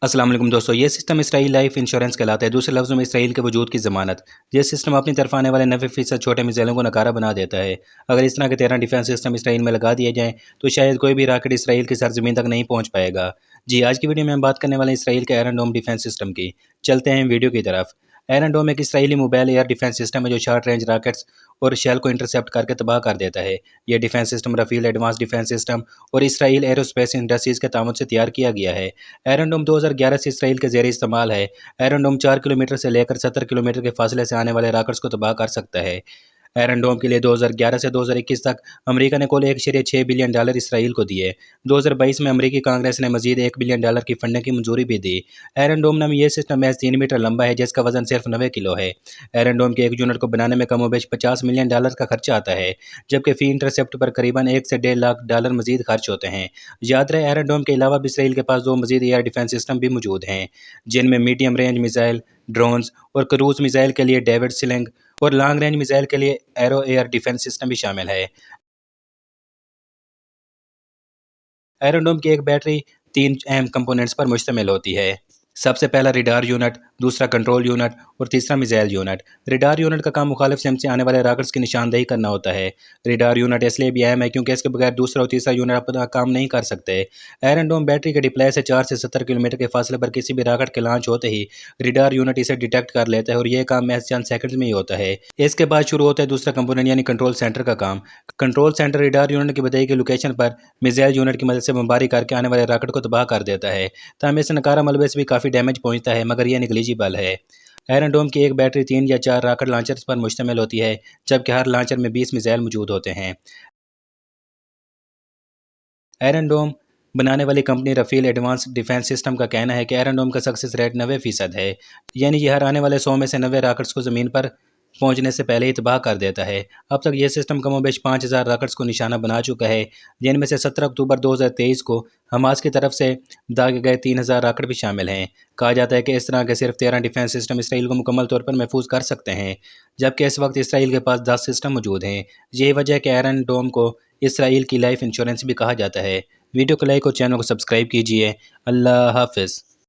अस्सलाम वालेकुम दोस्तों, ये सिस्टम इसराइल लाइफ इंश्योरेंस कहलाता है। दूसरे लफ्ज़ों में इसराइल के वजूद की ज़मानत। ये सिस्टम अपनी तरफ आने वाले 90% छोटे मिसाइलों को नकारा बना देता है। अगर इस तरह के 13 डिफेंस सिस्टम इसराइल में लगा दिए जाएँ तो शायद कोई भी रॉकेट इसराइल की सरजमीन तक नहीं पहुँच पाएगा। जी, आज की वीडियो में हम बात करने वाले हैं इसराइल के आयरन डोम डिफेंस सिस्टम की। चलते हैं वीडियो की तरफ। आयरन डोम एक Israeli mobile air defence system है जो शॉर्ट रेंज रॉकेट्स और शेल को इंटरसेप्ट करके तबाह कर देता है। यह defence system Rafael advance defence system और इसराइल एरोस्पेस इंडस्ट्रीज के तामुन से तैयार किया गया है। आयरन डोम 2011 से इसराइल के ज़ेर इस्तेमाल है। आयरन डोम 4 किलोमीटर से लेकर 70 किलोमीटर के फासले से आने वाले रॉकेट्स को तबाह कर सकता है। आयरन डोम के लिए 2011 से 2021 तक अमेरिका ने कुल $1.6 बिलियन इसराइल को दिए। 2022 में अमेरिकी कांग्रेस ने मजीद $1 बिलियन की फंडिंग की मंजूरी भी दी। आयरन डोम नाम यह सिस्टम महज 3 मीटर लंबा है जिसका वजन सिर्फ 90 किलो है। आयरन डोम के एक यूनिट को बनाने में कमोबेश $50 मिलियन का खर्चा आता है, जबकि फी इंटरसेप्ट पर करीबन $1 से $1.5 लाख मजीद खर्च होते हैं। याद रहे, आयरन डोम के अलावा भी इसराइल के पास 2 मजीद एयर डिफेंस सिस्टम भी मौजूद हैं, जिनमें मीडियम रेंज मिसाइल, ड्रोन्स और क्रूज मिसाइल के लिए डेविड स्लिंग और लॉन्ग रेंज मिसाइल के लिए एरो एयर डिफेंस सिस्टम भी शामिल है। आयरन डोम की एक बैटरी 3 अहम कंपोनेंट्स पर मुश्तमिल होती है। सबसे पहला रिडार यूनिट, दूसरा कंट्रोल यूनिट और तीसरा मिसाइल यूनिट। रिडार यूनिट का काम मुखालिफ सिमत से आने वाले रॉकेट्स की निशानदेही करना होता है। रिडार यूनिट इसलिए भी अहम है क्योंकि इसके बगैर दूसरा और तीसरा यूनिट अपना काम नहीं कर सकते। आयरन डोम बैटरी के डिप्लाई से 4 से 70 किलोमीटर के फासले पर किसी भी रॉकेट के लॉन्च होते ही रिडार यूनिट इसे डिटेक्ट कर लेता है और यह काम महज चंद सेकंड्स में ही होता है। इसके बाद शुरू होता है दूसरा कंपोनेंट यानी कंट्रोल सेंटर का काम। कंट्रोल सेंटर रिडार यूनिट की बताई गई लोकेशन पर मिसाइल यूनिट की मदद से बमबारी करके आने वाले रॉकेट को तबाह कर देता है। तमाम इस नकारा मलबे से भी काफ़ी डैमेज पहुंचता है, मगर यह निगलिजिबल है। आयरन डोम की एक बैटरी 3 या 4 रॉकेट लॉन्चर्स पर मुश्तमिल होती है, जबकि हर लॉन्चर में 20 मिसाइल मौजूद होते हैं। आयरन डोम बनाने वाली company Rafael advance defence system का कहना है कि आयरन डोम का सक्सेस रेट 90% है, यानी कि हर आने वाले 100 में से 90 रॉकेट्स को ज़मीन पर पहुंचने से पहले ही तबाह कर देता है। अब तक यह सिस्टम कमोबेश 5000 रॉकेट्स को निशाना बना चुका है, जिनमें से 17 अक्टूबर 2023 को हमास की तरफ से दागे गए 3000 रॉकेट भी शामिल हैं। कहा जाता है कि इस तरह के सिर्फ 13 डिफेंस सिस्टम इसराइल को मुकम्मल तौर पर महफूज कर सकते हैं, जबकि इस वक्त इसराइल के पास 10 सिस्टम मौजूद हैं। यही वजह है कि आयरन डोम को इसराइल की लाइफ इंश्योरेंस भी कहा जाता है। वीडियो को लाइक और चैनल को सब्सक्राइब कीजिए। अल्लाह हाफिज़।